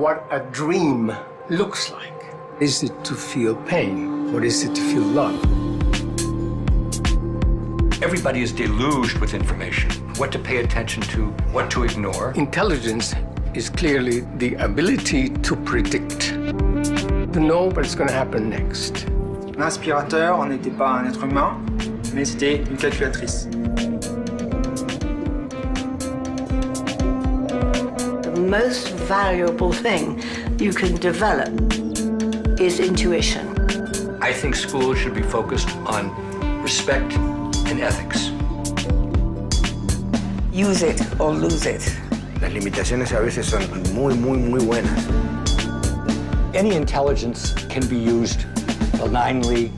what a dream looks like. Is it to feel pain, or is it to feel love? Everybody is deluged with information. What to pay attention to, what to ignore. Intelligence is clearly the ability to predict, to know what's going to happen next. L'inspirateur n'était pas un être humain, mais c'était une calculatrice. The most valuable thing you can develop is intuition. I think schools should be focused on respect and ethics. Use it or lose it. Las limitaciones a veces son muy buenas. Any intelligence can be used benignly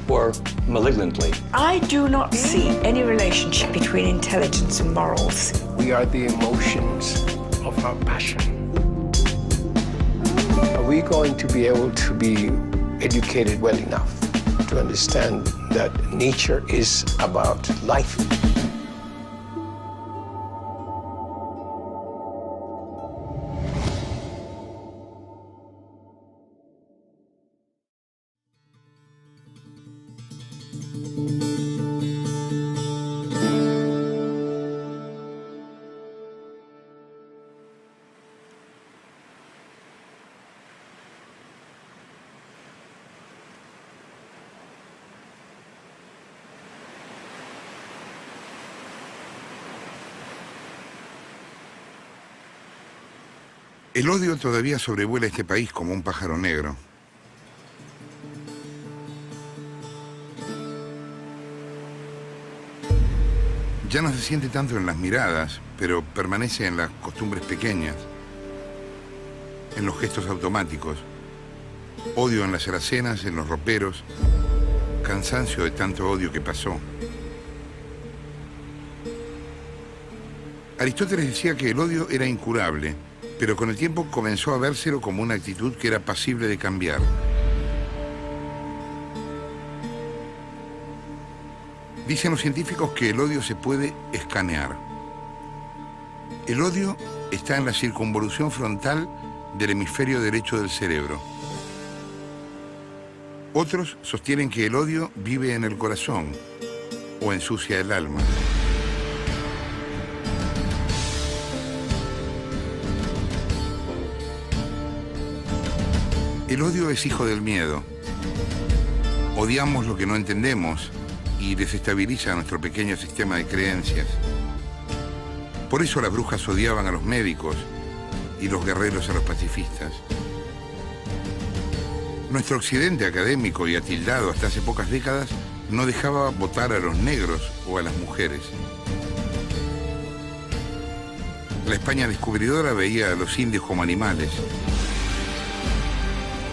or malignantly. I do not see any relationship between intelligence and morals. We are the emotions of our passion. Are we going to be able to be educated well enough to understand that nature is about life? El odio todavía sobrevuela este país como un pájaro negro. Ya no se siente tanto en las miradas, pero permanece en las costumbres pequeñas, en los gestos automáticos. Odio en las alacenas, en los roperos, cansancio de tanto odio que pasó. Aristóteles decía que el odio era incurable, pero con el tiempo comenzó a vérselo como una actitud que era pasible de cambiar. Dicen los científicos que el odio se puede escanear. El odio está en la circunvolución frontal del hemisferio derecho del cerebro. Otros sostienen que el odio vive en el corazón o ensucia el alma. El odio es hijo del miedo. Odiamos lo que no entendemos y desestabiliza nuestro pequeño sistema de creencias. Por eso las brujas odiaban a los médicos y los guerreros a los pacifistas. Nuestro occidente académico y atildado hasta hace pocas décadas no dejaba votar a los negros o a las mujeres. La España descubridora veía a los indios como animales.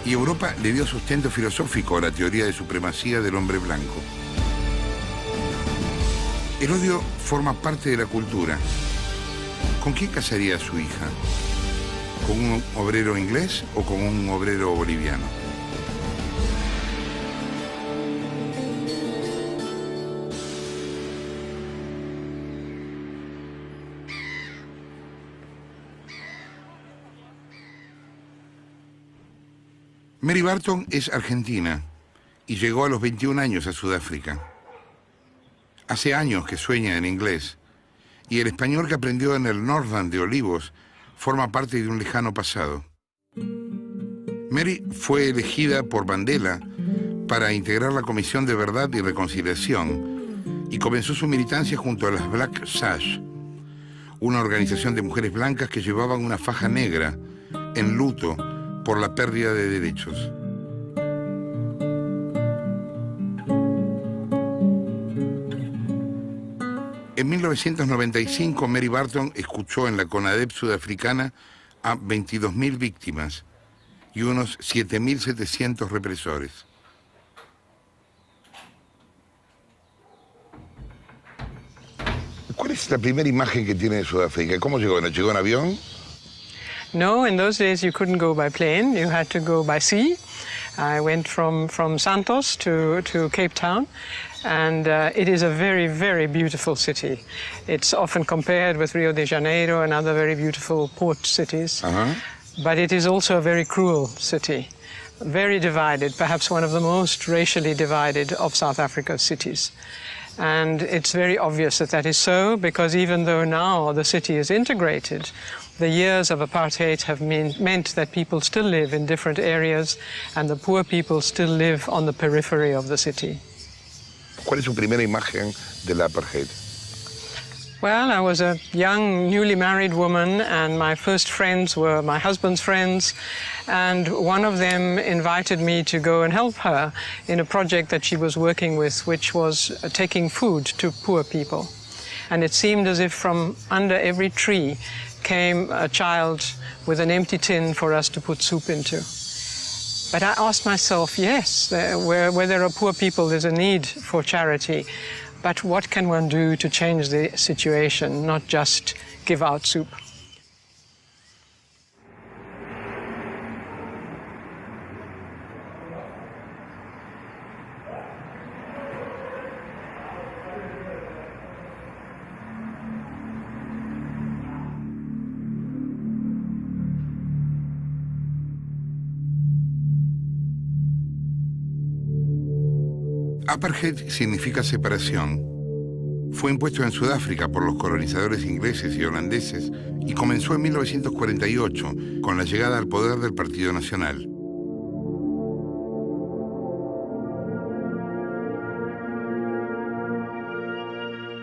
Y Europa le dio sustento filosófico a la teoría de supremacía del hombre blanco. El odio forma parte de la cultura. ¿Con quién casaría a su hija? ¿Con un obrero inglés o con un obrero boliviano? Mary Barton es argentina y llegó a los 21 años a Sudáfrica. Hace años que sueña en inglés y el español que aprendió en el Northland de Olivos forma parte de un lejano pasado. Mary fue elegida por Mandela para integrar la Comisión de Verdad y Reconciliación y comenzó su militancia junto a las Black Sash, una organización de mujeres blancas que llevaban una faja negra en luto por la pérdida de derechos. En 1995, Mary Barton escuchó en la CONADEP sudafricana a 22.000 víctimas y unos 7.700 represores. ¿Cuál es la primera imagen que tiene de Sudáfrica? ¿Cómo llegó? ¿Llegó en avión? No, in those days you couldn't go by plane, you had to go by sea. I went from Santos to Cape Town, and it is a very, very beautiful city. It's often compared with Rio de Janeiro and other very beautiful port cities. but it is also a very cruel city, very divided, perhaps one of the most racially divided of South Africa's cities. And it's very obvious that that is so, because even though now the city is integrated, the years of apartheid have meant that people still live in different areas, and the poor people still live on the periphery of the city. ¿Cuál es su primera imagen de la apartheid? Well, I was a young, newly married woman, and my first friends were my husband's friends, and one of them invited me to go and help her in a project that she was working with, which was taking food to poor people. And it seemed as if from under every tree came a child with an empty tin for us to put soup into. But I asked myself, yes, where there are poor people, there's a need for charity. But what can one do to change the situation, not just give out soup? Apartheid significa separación. Fue impuesto en Sudáfrica por los colonizadores ingleses y holandeses y comenzó en 1948 con la llegada al poder del Partido Nacional.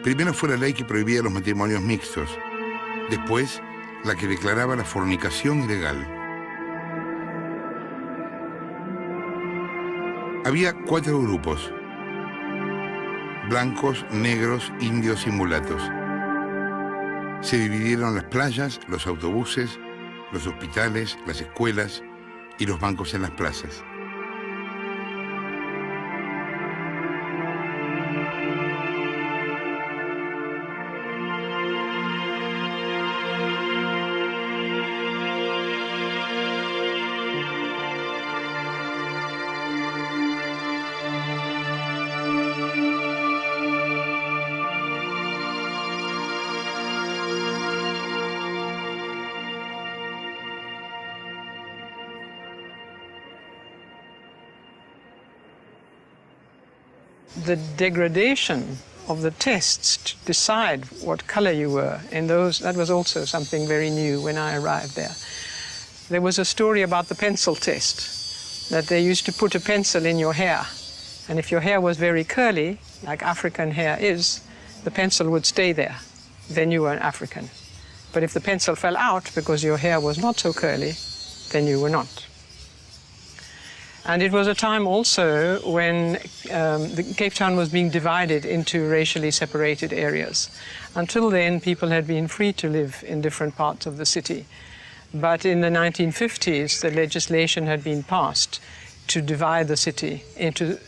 Primero fue la ley que prohibía los matrimonios mixtos, después la que declaraba la fornicación ilegal. Había 4 grupos: blancos, negros, indios y mulatos. Se dividieron las playas, los autobuses, los hospitales, las escuelas y los bancos en las plazas. The degradation of the tests to decide what color you were in those, that was also something very new when I arrived there. There was a story about the pencil test, that they used to put a pencil in your hair, and if your hair was very curly, like African hair is, the pencil would stay there. Then you were an African. But if the pencil fell out because your hair was not so curly, then you were not. And it was a time also when Cape Town was being divided into racially separated areas. Until then, people had been free to live in different parts of the city. But in the 1950s, the legislation had been passed to divide the city into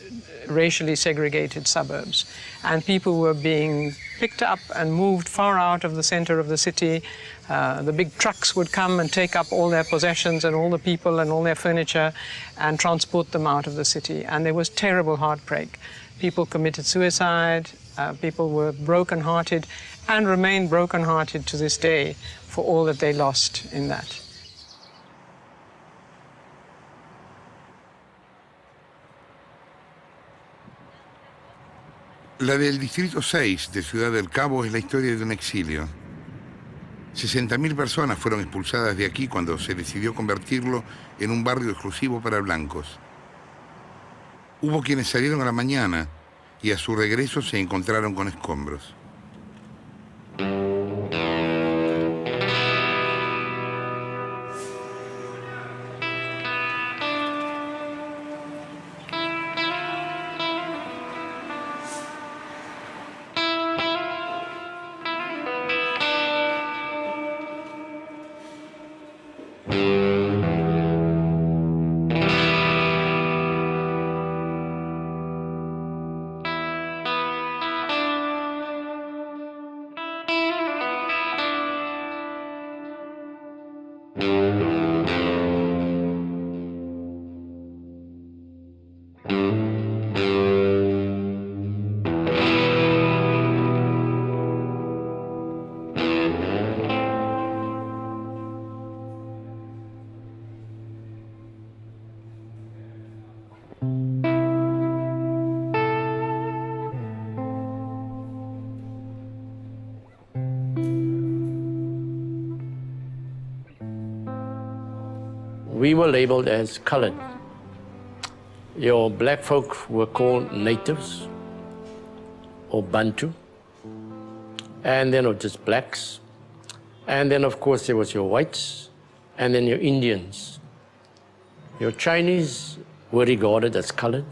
racially segregated suburbs. And people were being picked up and moved far out of the center of the city. The big trucks would come and take up all their possessions and all the people and all their furniture and transport them out of the city. And there was terrible heartbreak. People committed suicide, people were broken-hearted and remain broken-hearted to this day for all that they lost in that. La del Distrito 6 de Ciudad del Cabo es la historia de un exilio. 60.000 personas fueron expulsadas de aquí cuando se decidió convertirlo en un barrio exclusivo para blancos. Hubo quienes salieron a la mañana y a su regreso se encontraron con escombros. we were labeled as colored. Your black folk were called natives or Bantu, and then just blacks. And then, of course, there was your whites, and then your Indians. Your Chinese were regarded as colored,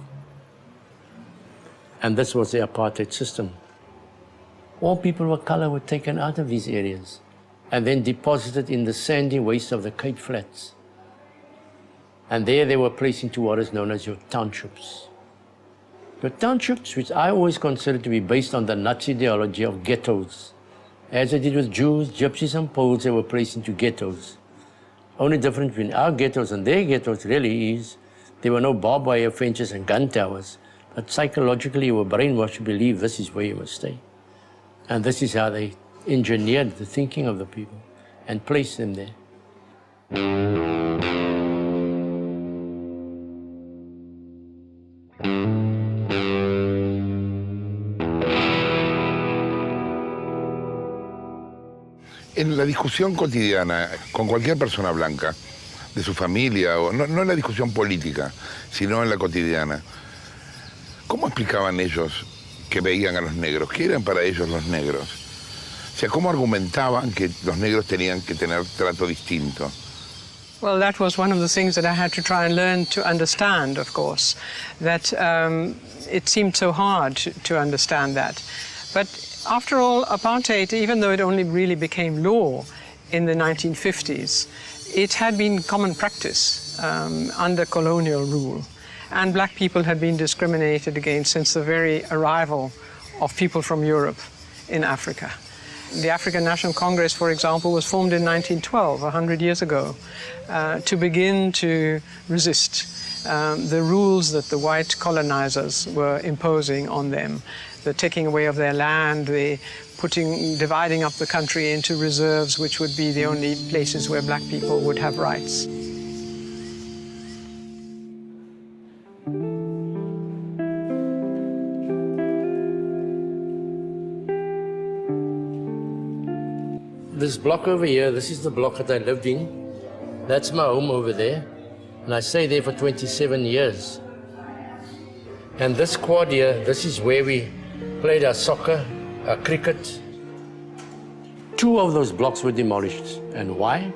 and this was the apartheid system. All people of color were taken out of these areas and then deposited in the sandy waste of the Cape Flats. And there they were placed into what is known as your townships. Your townships, which I always considered to be based on the Nazi ideology of ghettos. As they did with Jews, Gypsies, and Poles, they were placed into ghettos. Only difference between our ghettos and their ghettos really is there were no barbed wire fences and gun towers, but psychologically you were brainwashed to believe this is where you must stay. And this is how they engineered the thinking of the people and placed them there. En la discusión cotidiana con cualquier persona blanca, de su familia, o no en la discusión política, sino en la cotidiana, ¿cómo explicaban ellos que veían a los negros? ¿Qué eran para ellos los negros? O sea, ¿cómo argumentaban que los negros tenían que tener trato distinto? Well, that was one of the things that I had to try and learn to understand, of course, that it seemed so hard to understand that. But after all, apartheid, even though it only really became law in the 1950s, it had been common practice under colonial rule. And black people had been discriminated against since the very arrival of people from Europe in Africa. The African National Congress, for example, was formed in 1912, 100 years ago, to begin to resist the rules that the white colonizers were imposing on them, the taking away of their land, the dividing up the country into reserves, which would be the only places where black people would have rights. This block over here, this is the block that I lived in. That's my home over there. And I stayed there for 27 years. And this quad here, this is where we played our soccer, our cricket. 2 of those blocks were demolished. And why?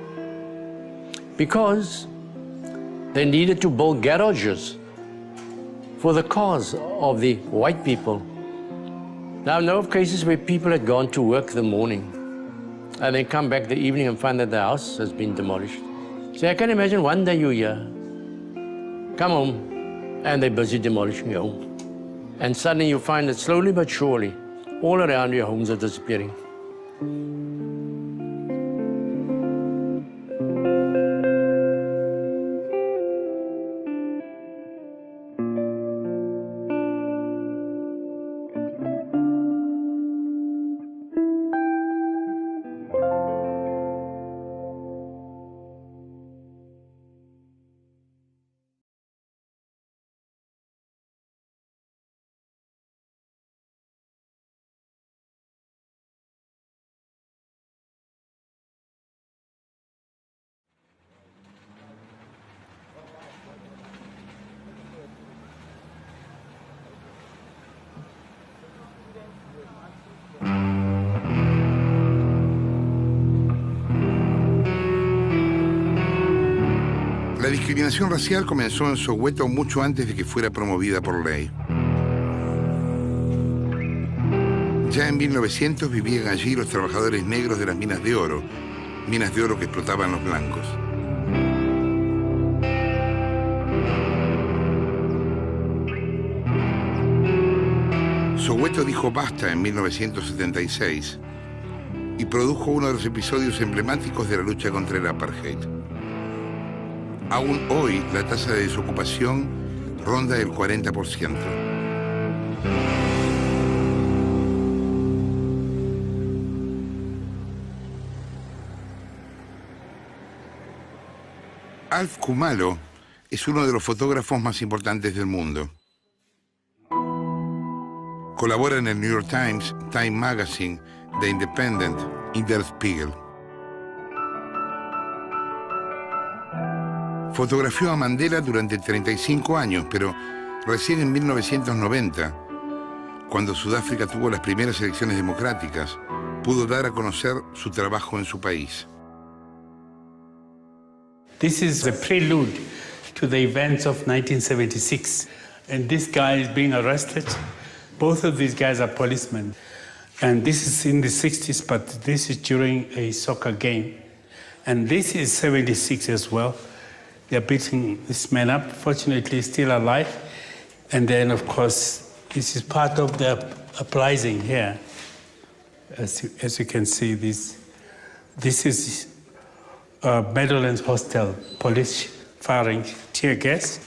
Because they needed to build garages for the cars of the white people. Now, I know of cases where people had gone to work in the morning and then come back the evening and find that the house has been demolished. So I can imagine one day you're here, come home, and they're busy demolishing your home. And suddenly you find that slowly but surely, all around your homes are disappearing. La discriminación racial comenzó en Soweto mucho antes de que fuera promovida por ley. Ya en 1900 vivían allí los trabajadores negros de las minas de oro que explotaban los blancos. Soweto dijo basta en 1976 y produjo uno de los episodios emblemáticos de la lucha contra el apartheid. Aún hoy, la tasa de desocupación ronda el 40%. Alf Kumalo es uno de los fotógrafos más importantes del mundo. Colabora en el New York Times, Time Magazine, The Independent y Der Spiegel. Fotografió a Mandela durante 35 años, pero recién en 1990, cuando Sudáfrica tuvo las primeras elecciones democráticas, pudo dar a conocer su trabajo en su país. This is the prelude to the events of 1976. And this guy is being arrested. Both of these guys are policemen. And this is in the 60s, but this is during a soccer game. And this is 76 as well. They're beating this man up. Fortunately, he's still alive. And then, of course, this is part of the uprising here. As you can see, this is Meadowlands Hostel, police firing tear gas.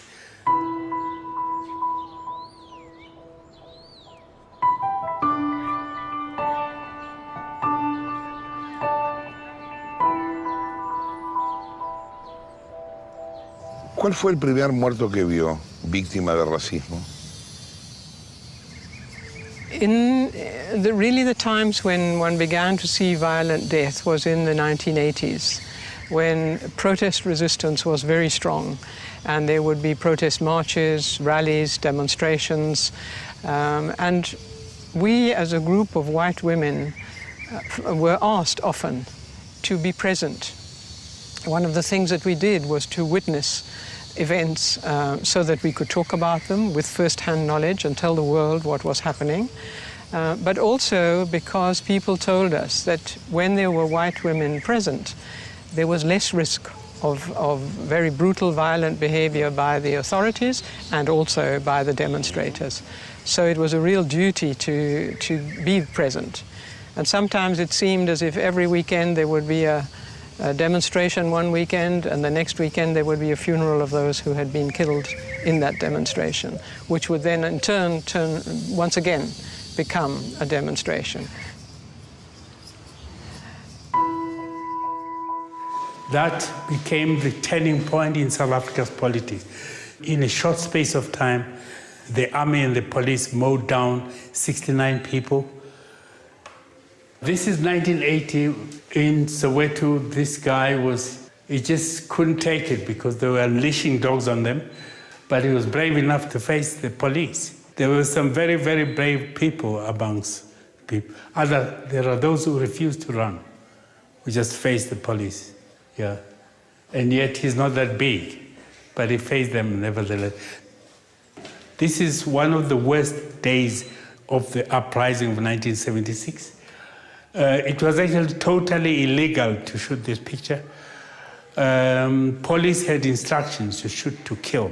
¿Cuál fue el primer muerto que vio víctima de racismo? In really the times when one began to see violent death was in the 1980s, when protest resistance was very strong, and there would be protest marches, rallies, demonstrations, and we as a group of white women were asked often to be present. One of the things that we did was to witness events so that we could talk about them with first-hand knowledge and tell the world what was happening. But also because people told us that when there were white women present, there was less risk of very brutal, violent behavior by the authorities and also by the demonstrators. So it was a real duty to be present. And sometimes it seemed as if every weekend there would be a demonstration one weekend, and the next weekend there would be a funeral of those who had been killed in that demonstration, which would then in turn once again become a demonstration. That became the turning point in South Africa's politics. In a short space of time, the army and the police mowed down 69 people. This is 1980 in Soweto. This guy he just couldn't take it because they were unleashing dogs on them, but he was brave enough to face the police. There were some very, very brave people amongst people. There are those who refuse to run, who just face the police, yeah. And yet he's not that big, but he faced them nevertheless. This is one of the worst days of the uprising of 1976. It was actually totally illegal to shoot this picture. Police had instructions to shoot to kill,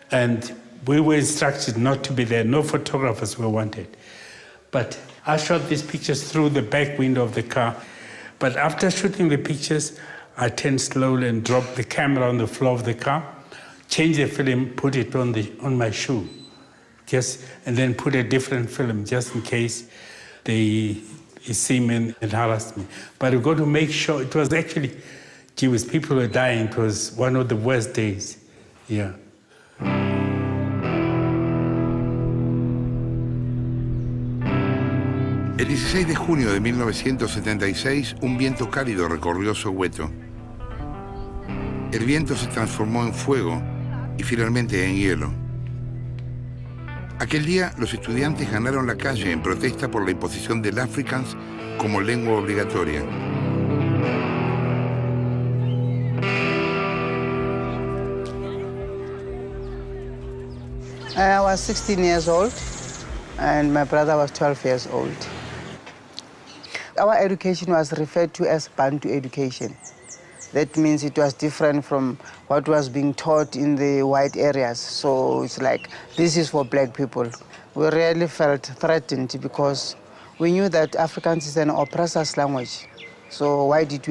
and we were instructed not to be there. No photographers were wanted. But I shot these pictures through the back window of the car. But after shooting the pictures, I turned slowly and dropped the camera on the floor of the car, changed the film, put it on my shoe, and then put a different film just in case they see me and harassed me. But we've got to make sure it was actually Jewish people were dying. It was one of the worst days. Yeah. El 16 de junio de 1976, un viento cálido recorrió Soweto. El viento se transformó en fuego y finalmente en hielo. Aquel día, los estudiantes ganaron la calle en protesta por la imposición del Afrikaans como lengua obligatoria. I was 16 years old, and my brother was 12 years old. Our education was referred to as Bantu education. That means it was different from what was being taught in the white areas. So it's like, this is for black people. We really felt threatened because we knew that Afrikaans is an oppressor's language. So why did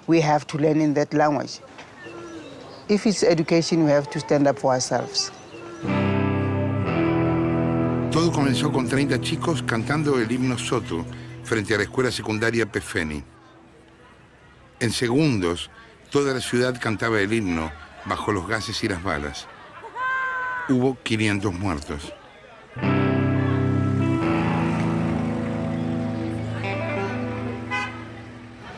we have to learn in that language? If it's education, we have to stand up for ourselves. Todo comenzó con 30 chicos cantando el himno Soto frente a la escuela secundaria Pefeni. En segundos, toda la ciudad cantaba el himno bajo los gases y las balas. Hubo 500 muertos.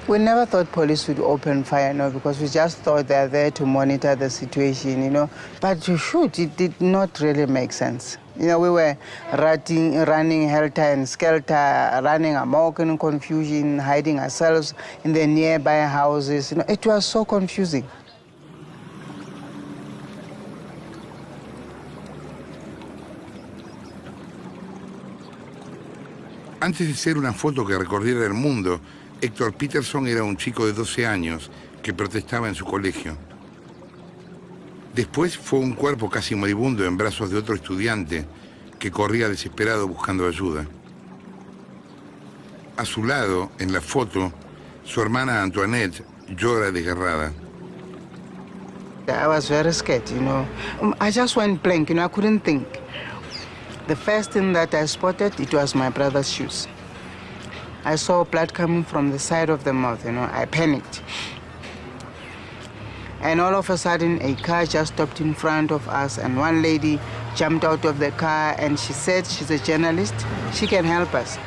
We never thought police would open fire, no, because we just thought they're there to monitor the situation, you know. But to shoot, it did not really make sense. You know, we were running helter and skelter, running amok in confusion, hiding ourselves in the nearby houses. You know, it was so confusing. Antes de ser una foto que recorriera el mundo, Héctor Peterson era un chico de 12 años que protestaba en su colegio. Después fue un cuerpo casi moribundo en brazos de otro estudiante que corría desesperado buscando ayuda. A su lado, en la foto, su hermana Antoinette llora desgarrada. I was very scared, you know. I just went blank, you know, I couldn't think. The first thing that I spotted, it was my brother's shoes. I saw blood coming from the side of the mouth, you know. I panicked. And all of a sudden, a car just stopped in front of us, and one lady jumped out of the car, and she said she's a journalist. She can help us.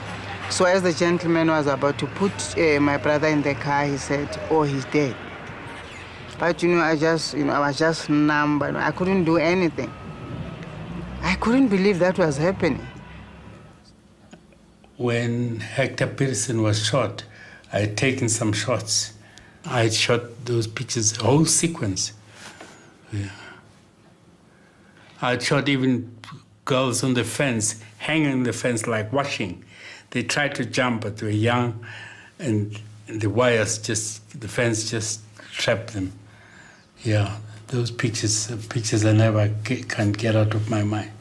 So as the gentleman was about to put my brother in the car, he said, "Oh, he's dead." But, you know, I was just numb. I couldn't do anything. I couldn't believe that was happening. When Hector Peterson was shot, I had taken some shots. I had shot those pictures, the whole sequence. Yeah. I had shot even girls on the fence, hanging on the fence like watching. They tried to jump, but they were young, and the wires the fence just trapped them. Yeah, those pictures I never can get out of my mind.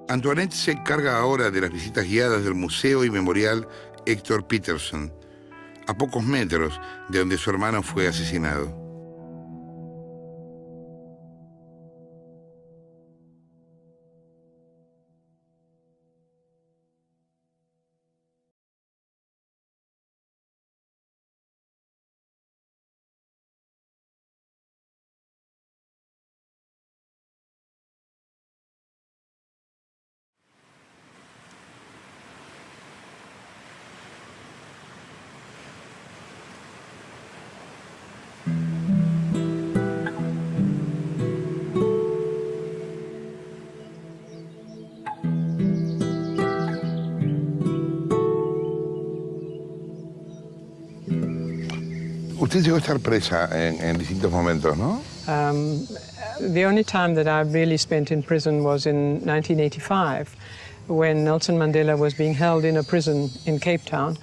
Antoinette se encarga ahora de las visitas guiadas del Museo y Memorial Héctor Peterson, a pocos metros de donde su hermano fue asesinado. Usted llegó a estar presa en distintos momentos, ¿no? The only time that I really spent in prison was in 1985, when Nelson Mandela was being held in a prison in Cape Town,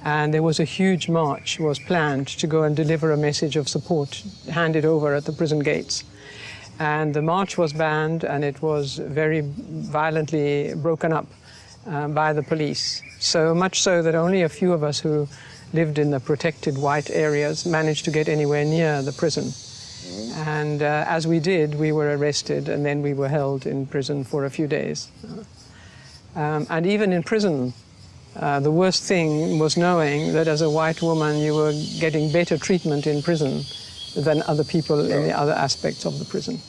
and there was a huge march was planned to go and deliver a message of support handed over at the prison gates. And the march was banned, and it was very violently broken up by the police. So much so that only a few of us who lived in the protected white areas managed to get anywhere near the prison. And as we did, we were arrested, and then we were held in prison for a few days. And even in prison, the worst thing was knowing that as a white woman you were getting better treatment in prison than other people in the other aspects of the prison.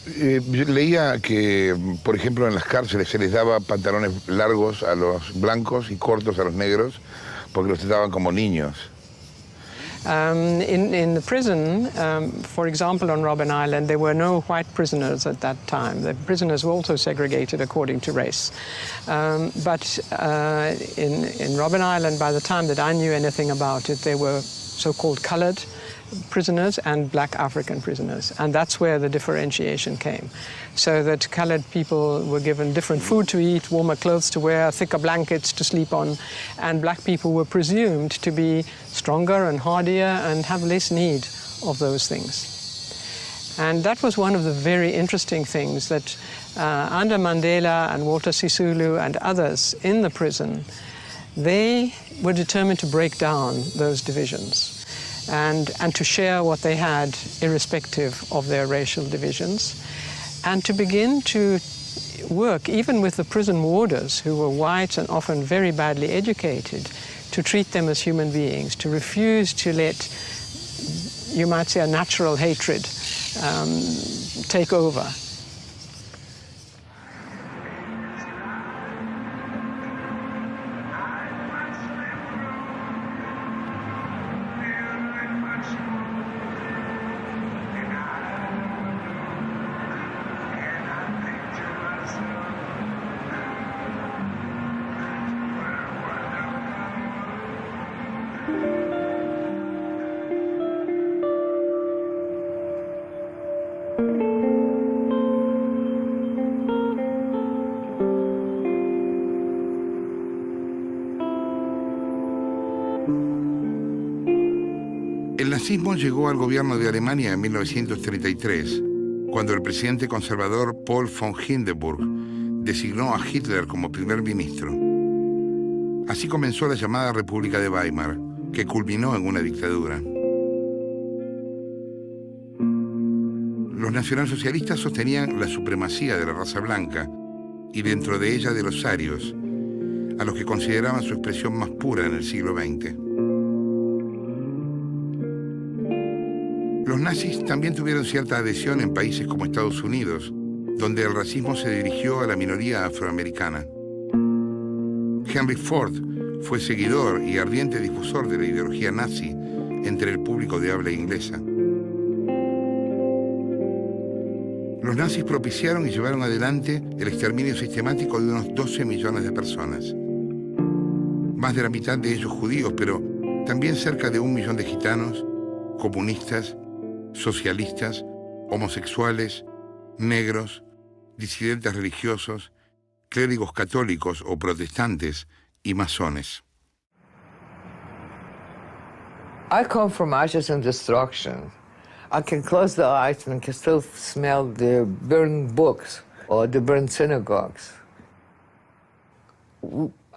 Yo leía que, por ejemplo, en las cárceles se les daba pantalones largos a los blancos y cortos a los negros porque los trataban como niños. In the prison, for example, on Robben Island, there were no white prisoners at that time. The prisoners were also segregated according to race. But in Robben Island, by the time that I knew anything about it, there were so-called colored prisoners and black African prisoners. And that's where the differentiation came. So that colored people were given different food to eat, warmer clothes to wear, thicker blankets to sleep on, and black people were presumed to be stronger and hardier and have less need of those things. And that was one of the very interesting things that under Mandela and Walter Sisulu and others in the prison, they were determined to break down those divisions and to share what they had irrespective of their racial divisions, and to begin to work even with the prison warders who were white and often very badly educated, to treat them as human beings, to refuse to let you might say, a natural hatred take over. El nazismo llegó al gobierno de Alemania en 1933, cuando el presidente conservador Paul von Hindenburg designó a Hitler como primer ministro. Así comenzó la llamada República de Weimar, que culminó en una dictadura. Los nacionalsocialistas sostenían la supremacía de la raza blanca y dentro de ella de los arios, a los que consideraban su expresión más pura en el siglo XX. Los nazis también tuvieron cierta adhesión en países como Estados Unidos, donde el racismo se dirigió a la minoría afroamericana. Henry Ford fue seguidor y ardiente difusor de la ideología nazi entre el público de habla inglesa. Los nazis propiciaron y llevaron adelante el exterminio sistemático de unos 12 millones de personas. Más de la mitad de ellos judíos, pero también cerca de 1 millón de gitanos, comunistas, socialistas, homosexuales, negros, disidentes religiosos, clérigos católicos o protestantes y masones. I come from ashes and destruction. I can close the eyes and can still smell the burned books or the burned synagogues.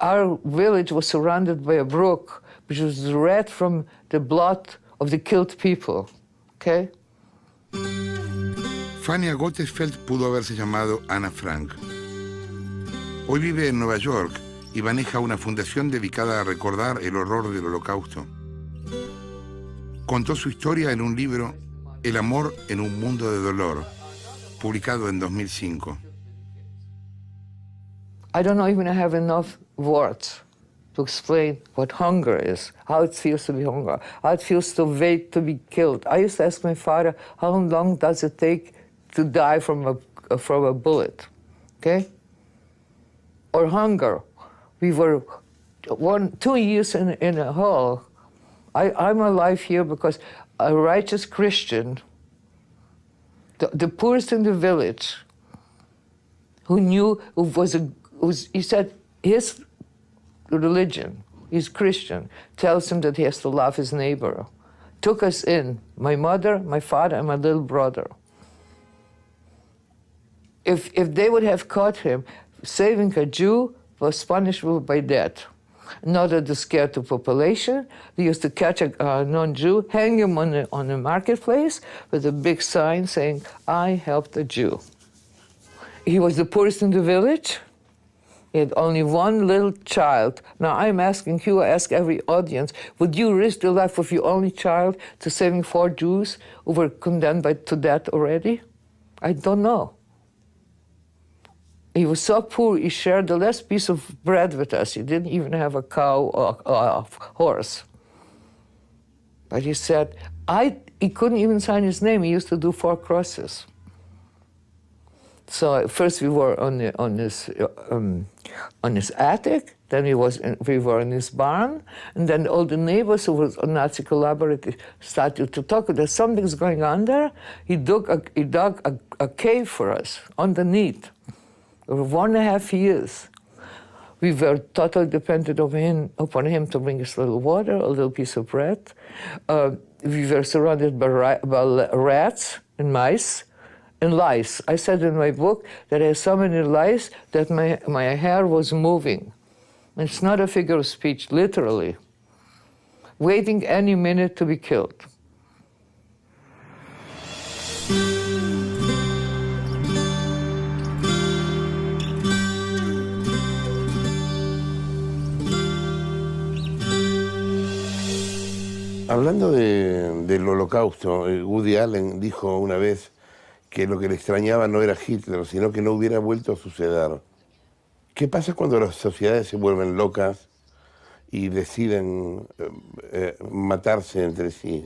Our village was surrounded by a brook which was red from the blood of the killed people. Okay? Fania Gottesfeld pudo haberse llamado Anna Frank. Hoy vive en Nueva York y maneja una fundación dedicada a recordar el horror del Holocausto. Contó su historia en un libro, El amor en un mundo de dolor, publicado en 2005. I don't even have enough words to explain what hunger is, how it feels to be hungry, how it feels to wait to be killed. I used to ask my father, how long does it take to die from a bullet, okay? Or hunger. We were 2 years in a hole. I'm alive here because a righteous Christian, the poorest in the village, who knew, he said his religion, he's Christian, tells him that he has to love his neighbor. Took us in, my mother, my father, and my little brother. If they would have caught him, saving a Jew was punishable by death. Not to scare the population, they used to catch a non-Jew, hang him on the marketplace with a big sign saying, I helped a Jew. He was the poorest in the village. He had only one little child. Now I'm asking you, I ask every audience, would you risk the life of your only child to saving 4 Jews who were condemned to death already? I don't know. He was so poor, he shared the last piece of bread with us. He didn't even have a cow or a horse. But he said, he couldn't even sign his name. He used to do 4 crosses. So first we were on his attic, then we were in his barn, and then all the neighbors who were Nazi collaborators started to talk. There's something's going on there. He dug a cave for us underneath. For 1.5 years. We were totally dependent upon him to bring us a little water, a little piece of bread. We were surrounded by rats and mice and lice. I said in my book that I had so many lice that my hair was moving. It's not a figure of speech, literally. Waiting any minute to be killed. Hablando del holocausto, Woody Allen dijo una vez que lo que le extrañaba no era Hitler, sino que no hubiera vuelto a suceder. ¿Qué pasa cuando las sociedades se vuelven locas y deciden matarse entre sí?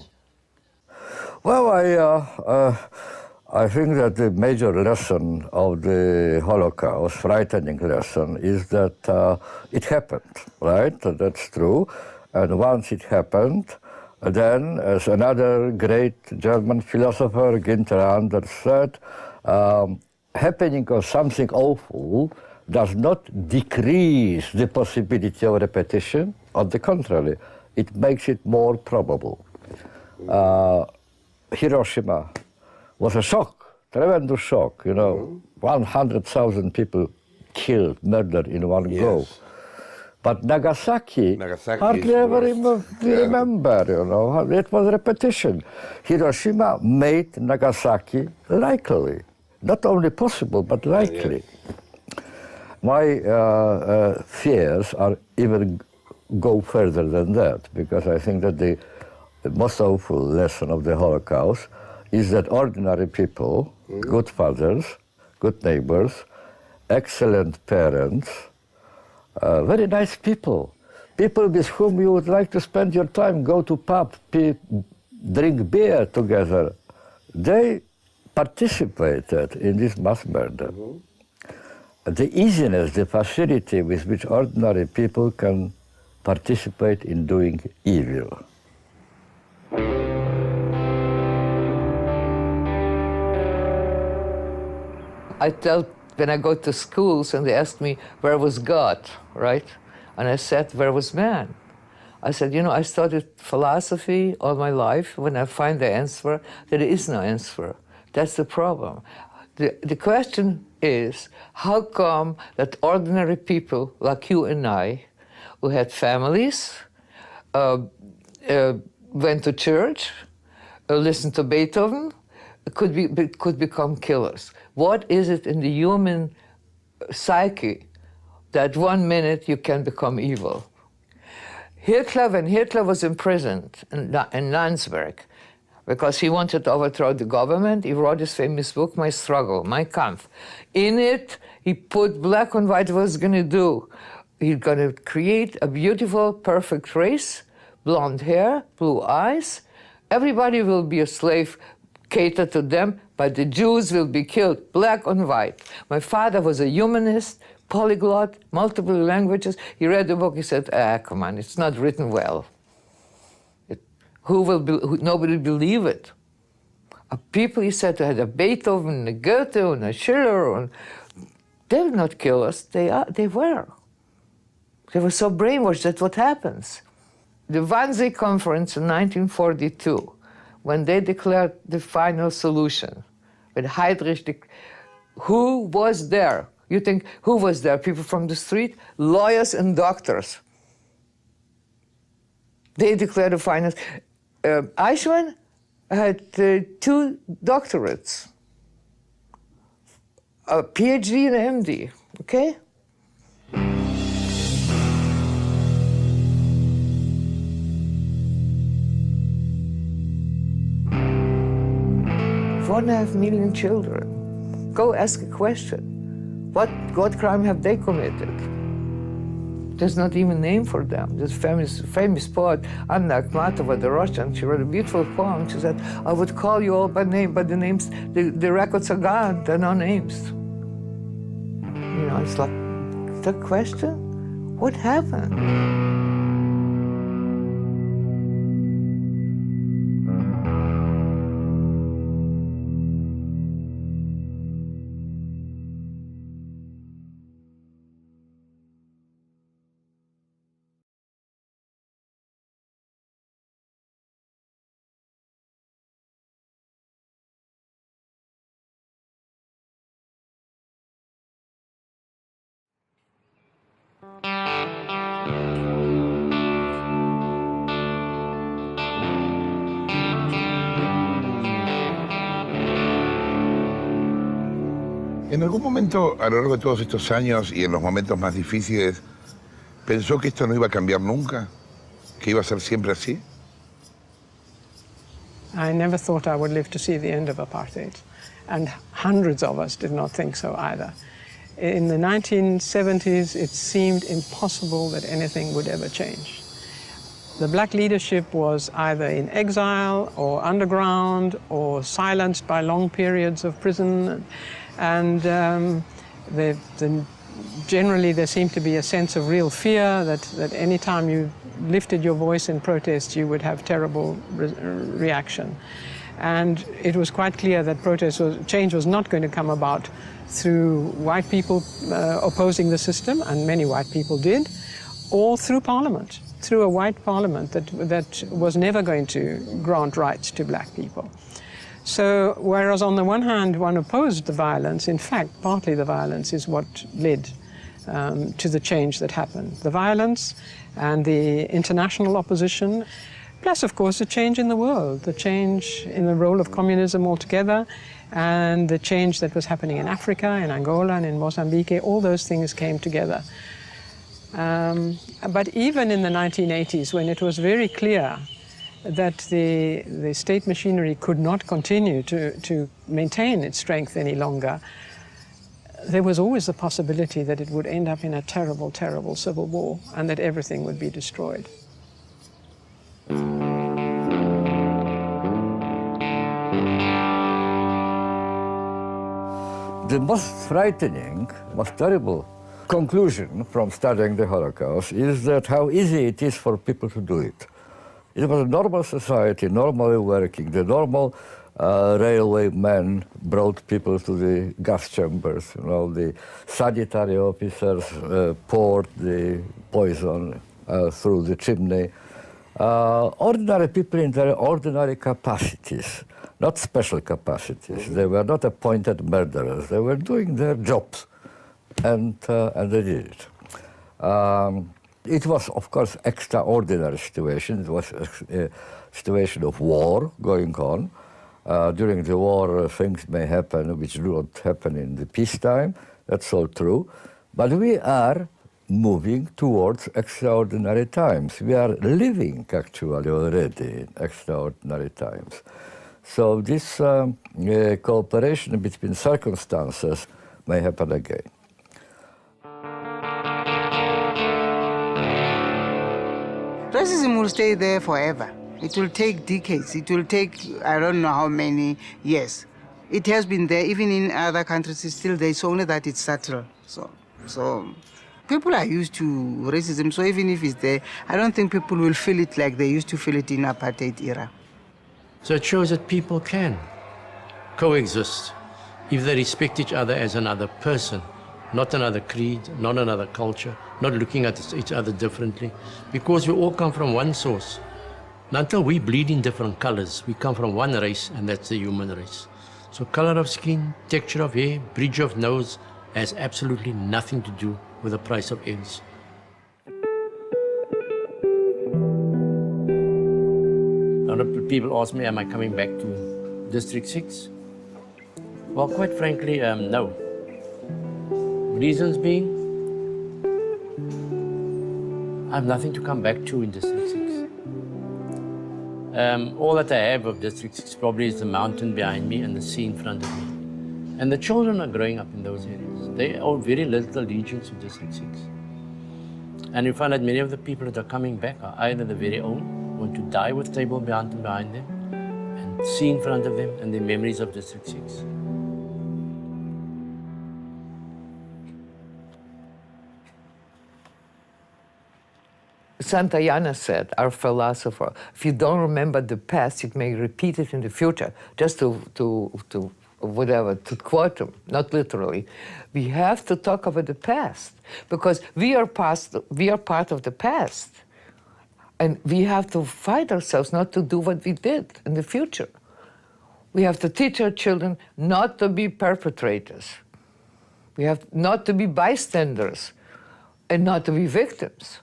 Well, I think that the major lesson of the Holocaust, frightening lesson, is that it happened, right? That's true. And once it happened, then, as another great German philosopher, Günther Anders, said, happening of something awful does not decrease the possibility of repetition. On the contrary, it makes it more probable. Hiroshima was a shock, tremendous shock, you know, 100,000 people killed, murdered in one go. But Nagasaki hardly ever remember, you know, it was repetition. Hiroshima made Nagasaki likely, not only possible, but likely. My fears are even go further than that, because I think that the most awful lesson of the Holocaust is that ordinary people, good fathers, good neighbors, excellent parents, very nice people, people with whom you would like to spend your time, go to pub, drink beer together, they participated in this mass murder. The easiness, the facility with which ordinary people can participate in doing evil. I tell, when I go to schools and they ask me, where was God, right? And I said, where was man? I said, you know, I studied philosophy all my life. When I find the answer, there is no answer. That's the problem. The question is, how come that ordinary people like you and I, who had families, went to church, listened to Beethoven, could become killers? What is it in the human psyche that 1 minute you can become evil? Hitler, when Hitler was imprisoned in Landsberg, because he wanted to overthrow the government, he wrote his famous book, My Struggle, Mein Kampf. In it, he put black and white what he was going to do. He's going to create a beautiful, perfect race, blonde hair, blue eyes. Everybody will be a slave, cater to them, but the Jews will be killed, black and white. My father was a humanist, polyglot, multiple languages. He read the book, he said, come on, it's not written well. Nobody will believe it. People, he said, had a Beethoven, a Goethe, and a Schiller, and they will not kill us, they were. They were so brainwashed, that's what happens. The Wannsee Conference in 1942, when they declared the final solution, with Heydrich, who was there? You think, who was there? People from the street? Lawyers and doctors. They declared the final. Eichmann had 2 doctorates, a PhD and an MD, okay? One and a half million children. Go ask a question. What crime have they committed? There's not even a name for them. This famous poet, Anna Akhmatova, the Russian, she wrote a beautiful poem. She said, I would call you all by name, but the names, the records are gone, there are no names. You know, it's like, the question, what happened? ¿En algún momento, a lo largo de todos estos años y en los momentos más difíciles, pensó que esto no iba a cambiar nunca? ¿Que iba a ser siempre así? I never thought I would live to see the end of apartheid, and hundreds of us did not think so either. In the 1970s, it seemed impossible that anything would ever change. The black leadership was either in exile or underground or silenced by long periods of prison, and generally there seemed to be a sense of real fear that any time you lifted your voice in protest, you would have terrible reaction. And it was quite clear that change was not going to come about through white people opposing the system, and many white people did, or through Parliament, through a white Parliament that was never going to grant rights to black people. So, whereas on the one hand one opposed the violence, in fact, partly the violence is what led to the change that happened. The violence and the international opposition, plus, of course, the change in the world, the change in the role of communism altogether, and the change that was happening in Africa, in Angola, and in Mozambique. All those things came together. But even in the 1980s, when it was very clear that the state machinery could not continue to maintain its strength any longer, there was always the possibility that it would end up in a terrible, terrible civil war and that everything would be destroyed. The most frightening, most terrible conclusion from studying the Holocaust is that how easy it is for people to do it. It was a normal society, normally working. The normal railway men brought people to the gas chambers. You know, the sanitary officers poured the poison through the chimney. Ordinary people in their ordinary capacities, not special capacities. They were not appointed murderers. They were doing their jobs, and they did it. It was, of course, extraordinary situation. It was a situation of war going on. During the war, things may happen which do not happen in the peacetime. That's all true. But we are moving towards extraordinary times. We are living, actually, already in extraordinary times. So this cooperation between circumstances may happen again. Racism will stay there forever. It will take decades. It will take, I don't know how many years. It has been there, even in other countries, it's still there. It's only that it's subtle. So people are used to racism, so even if it's there, I don't think people will feel it like they used to feel it in apartheid era. So it shows that people can coexist if they respect each other as another person, not another creed, not another culture, not looking at each other differently, because we all come from one source. And until we bleed in different colors, we come from one race, and that's the human race. So color of skin, texture of hair, bridge of nose has absolutely nothing to do with the price of eggs. A lot of people ask me, am I coming back to District 6? Well, quite frankly, no. Reasons being, I have nothing to come back to in District 6. All that I have of District 6 probably is the mountain behind me and the sea in front of me. And the children are growing up in those areas. They owe very little allegiance to District 6. And you find that many of the people that are coming back are either the very old, want to die with table mountain behind them, and sea in front of them, and their memories of District 6. Santayana said, our philosopher, if you don't remember the past, you may repeat it in the future. Just to quote him, not literally. We have to talk about the past because we are part of the past. And we have to fight ourselves not to do what we did in the future. We have to teach our children not to be perpetrators. We have not to be bystanders and not to be victims.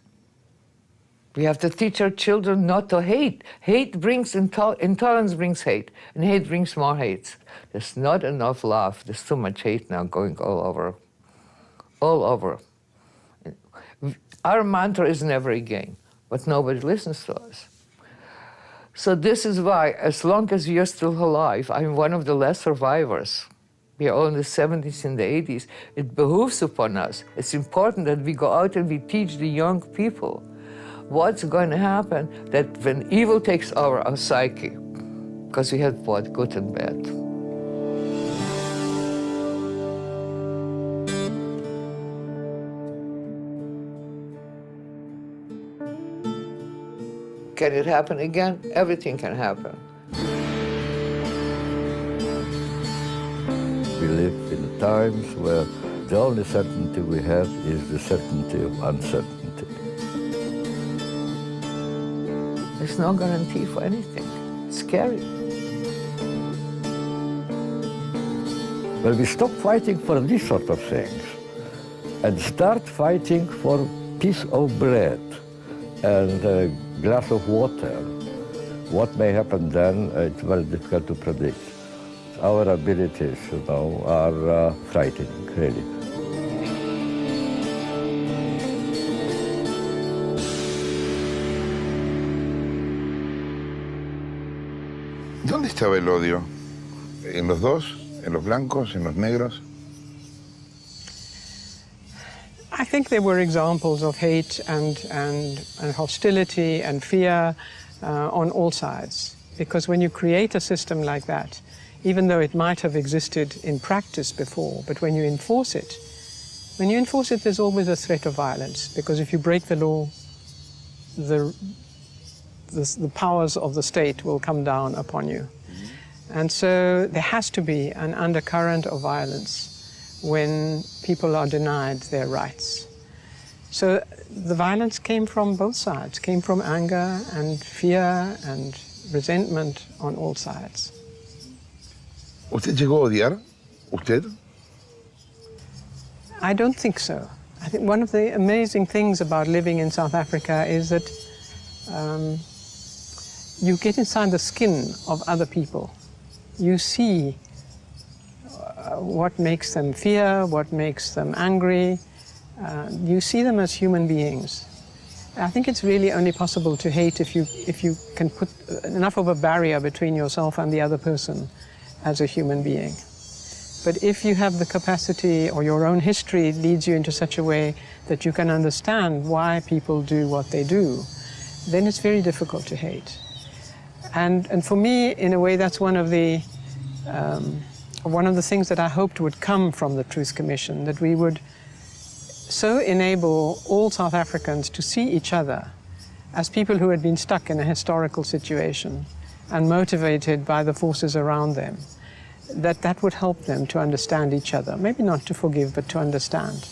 We have to teach our children not to hate. Hate brings intolerance brings hate, and hate brings more hate. There's not enough love. There's too much hate now going all over. All over. Our mantra is never again, but nobody listens to us. So this is why, as long as we are still alive, I'm one of the last survivors. We are all in the 70s and the 80s. It behooves upon us. It's important that we go out and we teach the young people what's going to happen that when evil takes over our psyche, because we have both good and bad. Can it happen again? Everything can happen. We live in times where the only certainty we have is the certainty of uncertainty. There's no guarantee for anything. It's scary. Well, we stop fighting for these sort of things and start fighting for a piece of bread and a glass of water. What may happen then, it's very difficult to predict. Our abilities, are frightening, really. ¿Dónde estaba el odio? ¿En los dos? ¿En los blancos? ¿En los negros? I think there were examples of hate and hostility and fear on all sides. Because when you create a system like that, even though it might have existed in practice before, but when you enforce it, there's always a threat of violence. Because if you break the law, the powers of the state will come down upon you. And so there has to be an undercurrent of violence when people are denied their rights. So the violence came from both sides, came from anger and fear and resentment on all sides. ¿Usted llegó a odiar? ¿Usted? I don't think so. I think one of the amazing things about living in South Africa is that you get inside the skin of other people. You see what makes them fear, what makes them angry. You see them as human beings. I think it's really only possible to hate if you can put enough of a barrier between yourself and the other person as a human being. But if you have the capacity or your own history leads you into such a way that you can understand why people do what they do, then it's very difficult to hate. And for me, in a way, that's one of the things that I hoped would come from the Truth Commission, that we would so enable all South Africans to see each other as people who had been stuck in a historical situation and motivated by the forces around them, that would help them to understand each other. Maybe not to forgive, but to understand.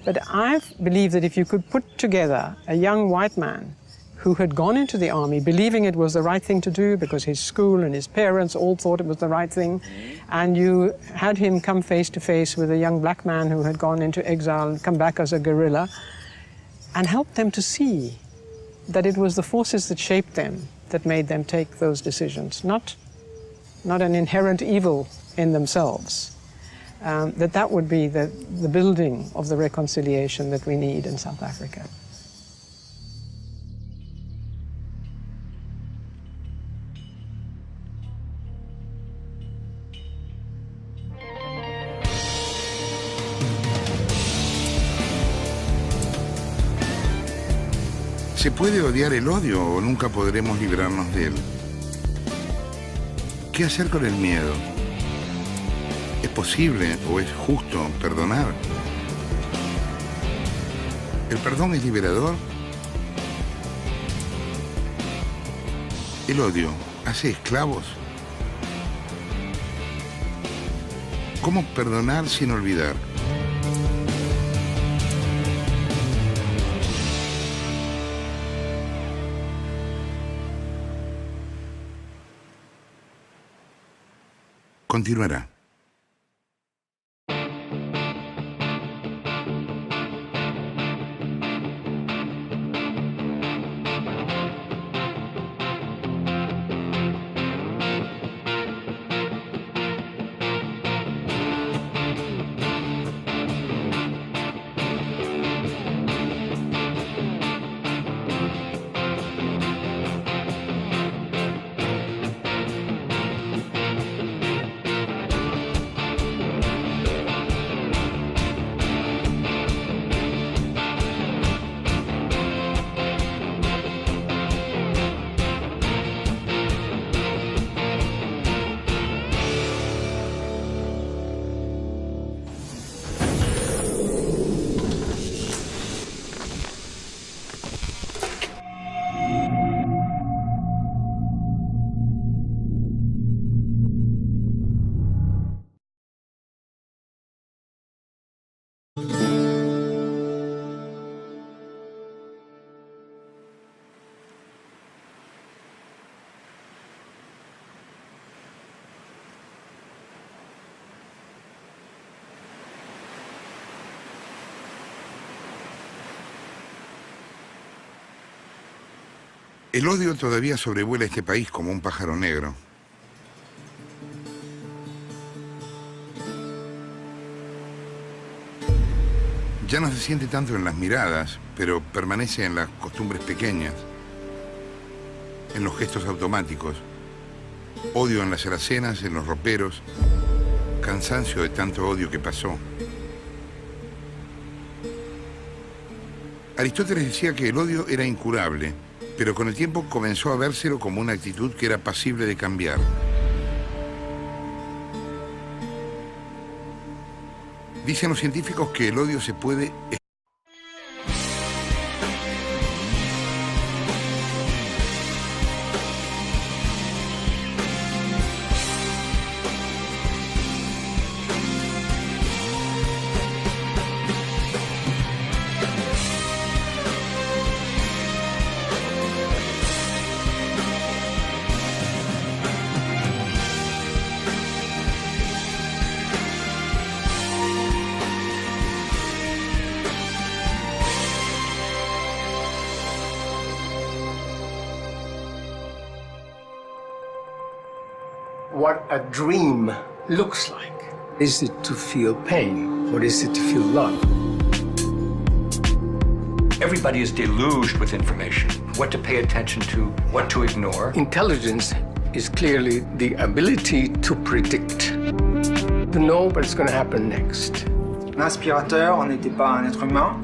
But I believe that if you could put together a young white man who had gone into the army believing it was the right thing to do because his school and his parents all thought it was the right thing, and you had him come face to face with a young black man who had gone into exile and come back as a guerrilla, and help them to see that it was the forces that shaped them that made them take those decisions, not an inherent evil in themselves, that would be the building of the reconciliation that we need in South Africa. ¿Se puede odiar el odio o nunca podremos librarnos de él? ¿Qué hacer con el miedo? ¿Es posible o es justo perdonar? ¿El perdón es liberador? ¿El odio hace esclavos? ¿Cómo perdonar sin olvidar? Continuará. El odio todavía sobrevuela este país como un pájaro negro. Ya no se siente tanto en las miradas, pero permanece en las costumbres pequeñas, en los gestos automáticos. Odio en las alacenas, en los roperos, cansancio de tanto odio que pasó. Aristóteles decía que el odio era incurable, pero con el tiempo comenzó a vérselo como una actitud que era pasible de cambiar. Dicen los científicos que el odio se puede... What a dream looks like. Is it to feel pain, or is it to feel love? Everybody is deluged with information. What to pay attention to, what to ignore. Intelligence is clearly the ability to predict, to know what's going to happen next. Un aspirateur n'était pas un être humain,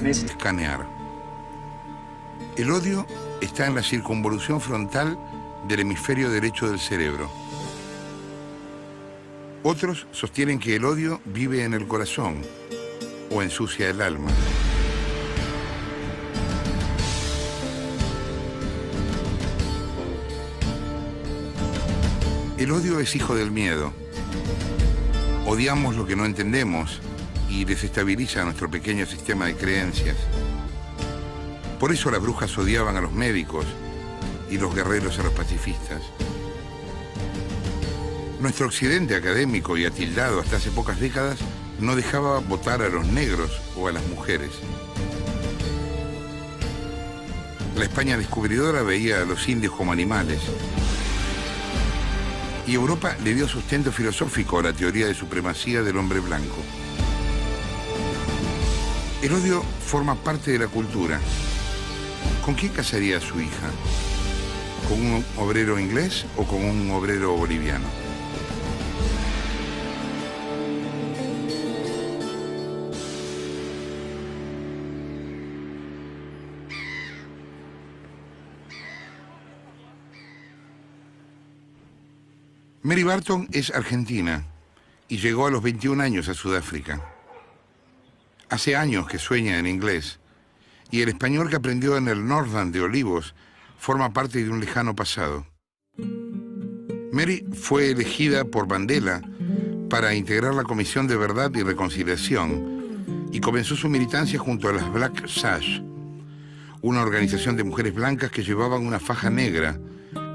mais c'était... Escanear. El odio está en la circunvolución frontal del hemisferio derecho del cerebro. Otros sostienen que el odio vive en el corazón o ensucia el alma. El odio es hijo del miedo. Odiamos lo que no entendemos y desestabiliza nuestro pequeño sistema de creencias. Por eso las brujas odiaban a los médicos y los guerreros a los pacifistas. Nuestro occidente académico y atildado hasta hace pocas décadas no dejaba votar a los negros o a las mujeres. La España descubridora veía a los indios como animales. Y Europa le dio sustento filosófico a la teoría de supremacía del hombre blanco. El odio forma parte de la cultura. ¿Con quién casaría a su hija? ¿Con un obrero inglés o con un obrero boliviano? Mary Barton es argentina y llegó a los 21 años a Sudáfrica. Hace años que sueña en inglés y el español que aprendió en el Northern de Olivos forma parte de un lejano pasado. Mary fue elegida por Mandela para integrar la Comisión de Verdad y Reconciliación y comenzó su militancia junto a las Black Sash, una organización de mujeres blancas que llevaban una faja negra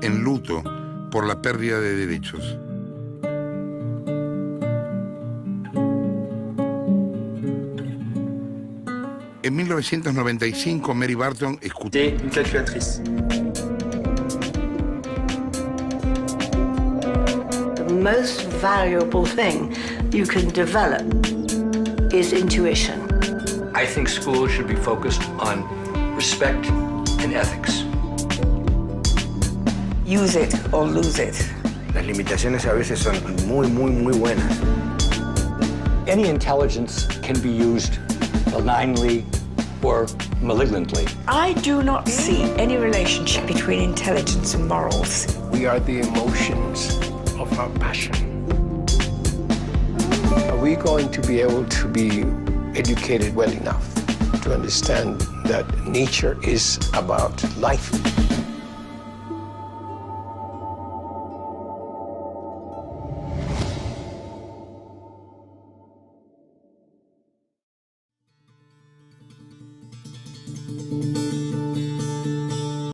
en luto por la pérdida de derechos. En 1995, Mary Barton escuchó... Une calculatrice. The most valuable thing you can develop is intuition. I think schools should be focused on respect and ethics. Use it or lose it. Las limitaciones a veces son muy buenas. Any intelligence can be used benignly or malignantly. I do not see any relationship between intelligence and morals. We are the emotions of our passion. Are we going to be able to be educated well enough to understand that nature is about life?